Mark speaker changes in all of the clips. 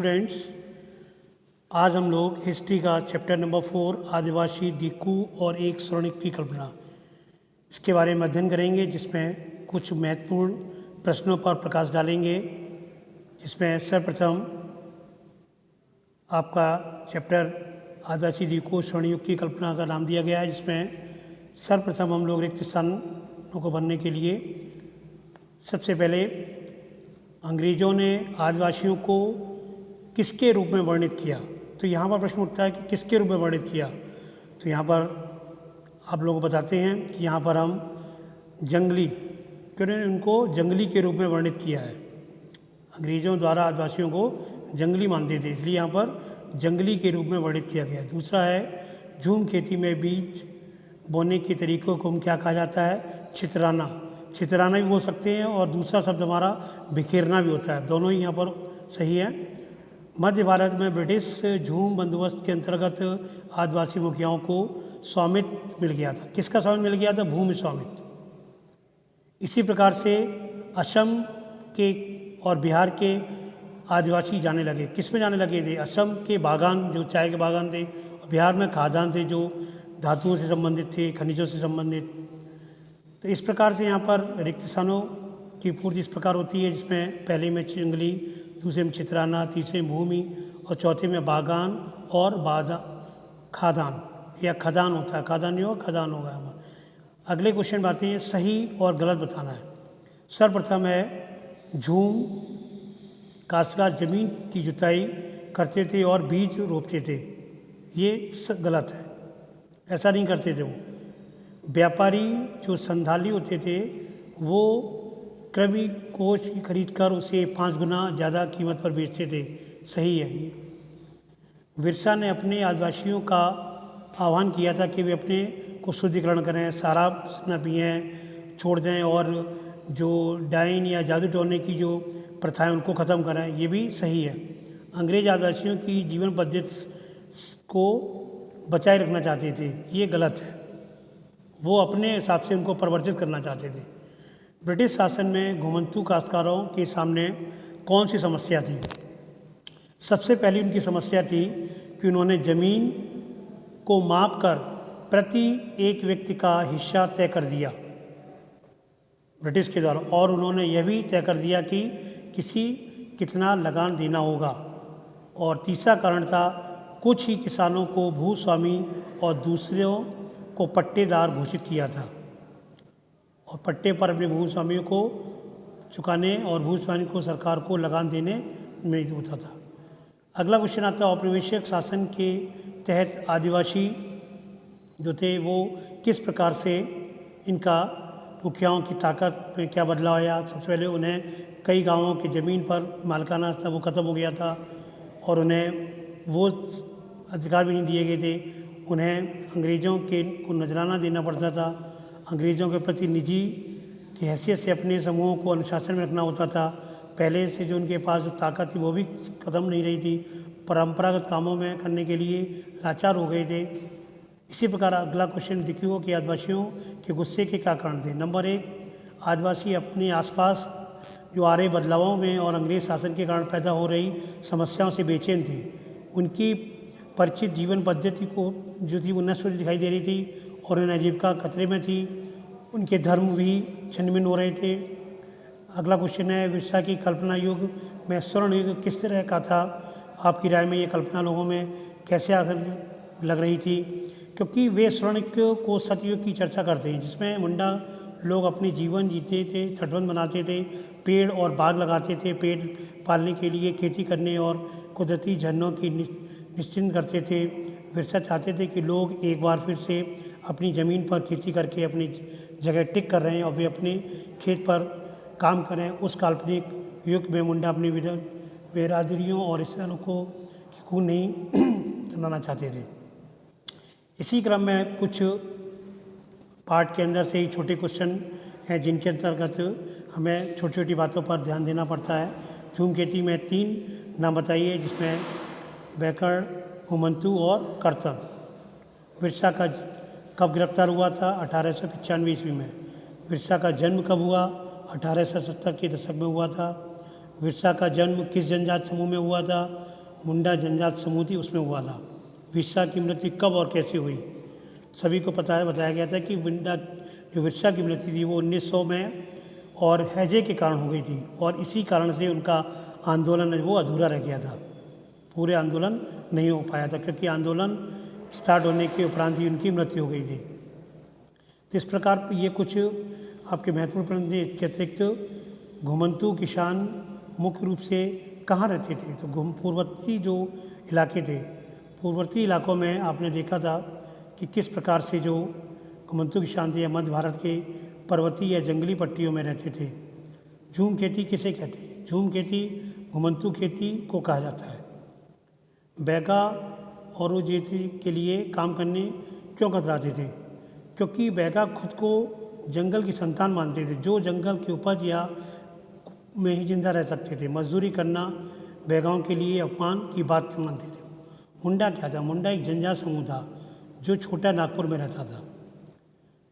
Speaker 1: Students, आज हम लोग हिस्ट्री का चैप्टर नंबर 4 आदिवासी दिक्कू और एक स्वर्णिक की कल्पना इसके बारे में अध्ययन करेंगे, जिसमें कुछ महत्वपूर्ण प्रश्नों पर प्रकाश डालेंगे। जिसमें सर्वप्रथम आपका चैप्टर आदिवासी दिक्कू स्वर्णयुग की कल्पना का नाम दिया गया है, जिसमें सर्वप्रथम हम लोग रिक्त स्थानों को भरने के लिए सबसे पहले अंग्रेज़ों ने आदिवासियों को किसके रूप में वर्णित किया। तो यहाँ पर प्रश्न उठता है कि किसके रूप में वर्णित किया। तो यहाँ पर आप लोगों को बताते हैं कि यहाँ पर हम जंगली, क्योंकि उनको जंगली के रूप में वर्णित किया है। अंग्रेज़ों द्वारा आदिवासियों को जंगली मानते थे, इसलिए यहाँ पर जंगली के रूप में वर्णित किया गया है। दूसरा है झूम खेती में बीज बोने के तरीकों को हम क्या कहा जाता है, छितराना। छितराना भी बोल सकते हैं, और दूसरा शब्द हमारा बिखेरना भी होता है। दोनों ही यहाँ पर सही है। मध्य भारत में ब्रिटिश झूम बंदोबस्त के अंतर्गत आदिवासी मुखियाओं को स्वामित्व मिल गया था। किसका स्वामित्व मिल गया था? भूमि स्वामित्व। इसी प्रकार से असम के और बिहार के आदिवासी जाने लगे। किस में जाने लगे थे? असम के बागान, जो चाय के बागान थे, और बिहार में खादान थे, जो धातुओं से संबंधित थे, खनिजों से संबंधित। तो इस प्रकार से यहाँ पर रिक्त स्थानों की पूर्ति इस प्रकार होती है, जिसमें पहले में जंगली, दूसरे में छितराना, तीसरे में भूमि और चौथे में बागान और खादान या खदान होता है। खादान नहीं होगा, खदान होगा हमारा। अगले क्वेश्चन बातें हैं सही और गलत बताना है। सर्वप्रथम है झूम काश्तकार जमीन की जुताई करते थे और बीज रोपते थे। ये गलत है, ऐसा नहीं करते थे वो। व्यापारी जो संधाली होते थे वो कृमि कोश खरीद कर उसे 5 गुना ज़्यादा कीमत पर बेचते थे। सही है ये। विरसा ने अपने आदिवासियों का आह्वान किया था कि वे अपने को शुद्धिकरण करें, शराब न पिएं, छोड़ दें, और जो डाइन या जादू टोने की जो प्रथाएं उनको ख़त्म करें। ये भी सही है। अंग्रेज आदिवासियों की जीवन पद्धति को बचाए रखना चाहते थे। ये गलत है, वो अपने हिसाब से उनको परिवर्तित करना चाहते थे। ब्रिटिश शासन में घुमंतू काश्तकारों के सामने कौन सी समस्या थी? सबसे पहली उनकी समस्या थी कि उन्होंने ज़मीन को माप कर प्रति एक व्यक्ति का हिस्सा तय कर दिया ब्रिटिश के द्वारा, और उन्होंने यह भी तय कर दिया कि कितना लगान देना होगा। और तीसरा कारण था कुछ ही किसानों को भूस्वामी और दूसरों को पट्टेदार घोषित किया था, और पट्टे पर अपने भूस्वामियों को चुकाने और भूस्वामी को सरकार को लगान देने में होता था। अगला क्वेश्चन आता है औपनिवेशिक शासन के तहत आदिवासी जो थे वो किस प्रकार से इनका मुखियाओं की ताकत में क्या बदलाव आया। सबसे पहले उन्हें कई गांवों की ज़मीन पर मालिकाना था वो ख़त्म हो गया था, और उन्हें वो अधिकार भी नहीं दिए गए थे। उन्हें अंग्रेज़ों के को नजराना देना पड़ता था। अंग्रेज़ों के प्रति निजी की हैसियत से अपने समूहों को अनुशासन में रखना होता था। पहले से जो उनके पास जो ताकत थी वो भी ख़त्म नहीं रही थी। परंपरागत कामों में करने के लिए लाचार हो गए थे। इसी प्रकार अगला क्वेश्चन दिक्कू कि आदिवासियों के गुस्से के क्या कारण थे। नंबर 1, आदिवासी अपने आसपास जो आ रहे बदलावों में और अंग्रेज़ शासन के कारण पैदा हो रही समस्याओं से बेचैन थे। उनकी परिचित जीवन पद्धति को जो थी वो नष्ट होती दिखाई दे रही थी, और उन्हें आजीविका खतरे में थी। उनके धर्म भी छिन्न-भिन्न हो रहे थे। अगला क्वेश्चन है विरसा की कल्पना युग में स्वर्ण युग किस तरह का था। आपकी राय में ये कल्पना लोगों में कैसे आकर लग रही थी? क्योंकि वे स्वर्ण युग को सतयुग की चर्चा करते हैं, जिसमें मुंडा लोग अपने जीवन जीते थे, तटबंध बनाते थे, पेड़ और बाग लगाते थे, पेट पालने के लिए खेती करने और कुदरती झरनों की निश्चिंत करते थे। विरसा चाहते थे कि लोग एक बार फिर से अपनी ज़मीन पर खेती करके अपनी जगह टिक कर रहे हैं और वे अपने खेत पर काम करें। उस काल्पनिक युग में मुंडा अपनी बिरादरियों और रिश्तेदारों को खून नहीं चलाना चाहते थे। इसी क्रम में कुछ पार्ट के अंदर से ही छोटे क्वेश्चन हैं, जिनके अंतर्गत हमें छोटी छोटी बातों पर ध्यान देना पड़ता है। झूम खेती में 3 नाम बताइए, जिसमें बैकड़, घुमंतू और कर्तन। विरसा का कब गिरफ्तार हुआ था? 1895 ईस्वी में। विरसा का जन्म कब हुआ? 1870 के दशक में हुआ था। विरसा का जन्म किस जनजाति समूह में हुआ था? मुंडा जनजाति समूह थी, उसमें हुआ था। विरसा की मृत्यु कब और कैसे हुई? सभी को पता है, बताया गया था कि जो विरसा की मृत्यु थी वो 1900 में और हैजे के कारण हो गई थी, और इसी कारण से उनका आंदोलन वो अधूरा रह गया था, पूरे आंदोलन नहीं हो पाया था, क्योंकि आंदोलन स्टार्ट होने के उपरांत ही उनकी मृत्यु हो गई थी। तो इस प्रकार ये कुछ आपके महत्वपूर्ण प्रश्न के अतिरिक्त घुमंतू किसान मुख्य रूप से कहाँ रहते थे? तो पूर्ववर्ती जो इलाके थे, पूर्ववर्ती इलाकों में आपने देखा था कि किस प्रकार से जो घुमंतू किसान थे या मध्य भारत के पर्वतीय या जंगली पट्टियों में रहते थे। झूम खेती किसे कहते हैं? झूम खेती घुमंतू खेती को कहा जाता है। बैगा औरंगजेब के लिए काम करने क्यों कतराते थे? क्योंकि बैगा खुद को जंगल की संतान मानते थे, जो जंगल की उपज या में ही जिंदा रह सकते थे। मजदूरी करना बैगाओं के लिए अपमान की बात मानते थे। मुंडा क्या था? मुंडा एक जनजाति समूह था जो छोटा नागपुर में रहता था।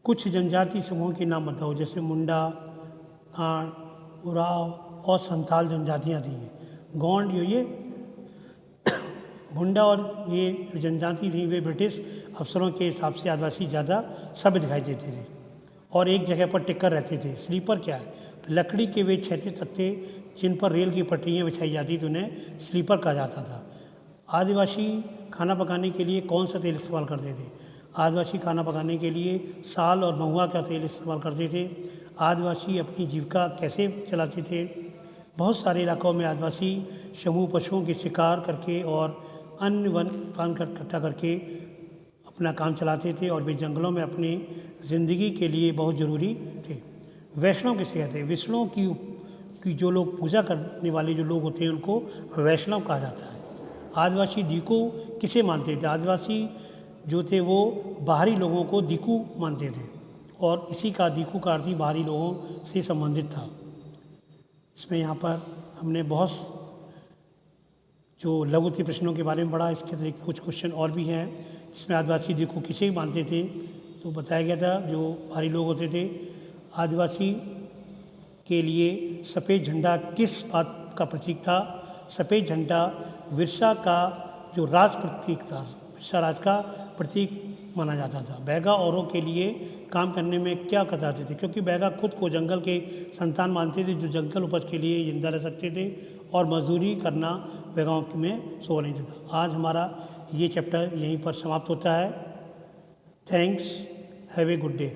Speaker 1: कुछ जनजाति समूहों के नाम बताओ, जैसे मुंडा, आण, उराव और संथाल जनजातियाँ थी। गोंड ये मुंडा और ये जो जनजाति थी वे ब्रिटिश अफसरों के हिसाब से आदिवासी ज़्यादा सभ्य दिखाई देते थे और एक जगह पर टिककर रहते थे। स्लीपर क्या है? लकड़ी के वे क्षैतिज तख्ते जिन पर रेल की पटरियाँ बिछाई जाती थी उन्हें स्लीपर कहा जाता था। आदिवासी खाना पकाने के लिए कौन सा तेल इस्तेमाल करते थे? आदिवासी खाना पकाने के लिए साल और महुआ का तेल इस्तेमाल करते थे। आदिवासी अपनी जीविका कैसे चलाते थे? बहुत सारे इलाकों में आदिवासी समूह पशुओं के शिकार करके और अन्य वन पान इकट्ठा करके अपना काम चलाते थे और वे जंगलों में अपनी ज़िंदगी के लिए बहुत ज़रूरी थे। वैष्णव किसे कहते हैं? विष्णु की जो लोग पूजा करने वाले जो लोग होते हैं उनको वैष्णव कहा जाता है। आदिवासी दीकू किसे मानते थे? आदिवासी जो थे वो बाहरी लोगों को दीकू मानते थे और इसी का दीकू का अर्थ ही बाहरी लोगों से संबंधित था। इसमें यहाँ पर हमने बहुत जो लघुत्तरीय प्रश्नों के बारे में पढ़ा। इसके अतिरिक्त कुछ क्वेश्चन और भी हैं जिसमें आदिवासी दीकू किसे मानते थे तो बताया गया था जो बाहरी लोग होते थे। आदिवासी के लिए सफ़ेद झंडा किस बात का प्रतीक था? सफ़ेद झंडा विरसा का जो राज प्रतीक था, विरसा राज का प्रतीक माना जाता था। बैगा औरों के लिए काम करने में क्या कतराते थे? क्योंकि बैगा खुद को जंगल के संतान मानते थे जो जंगल उपज के लिए जिंदा रह सकते थे और मजदूरी करना बैगाओं में शोभा नहीं देता। आज हमारा ये चैप्टर यहीं पर समाप्त होता है। Thanks, have a good day.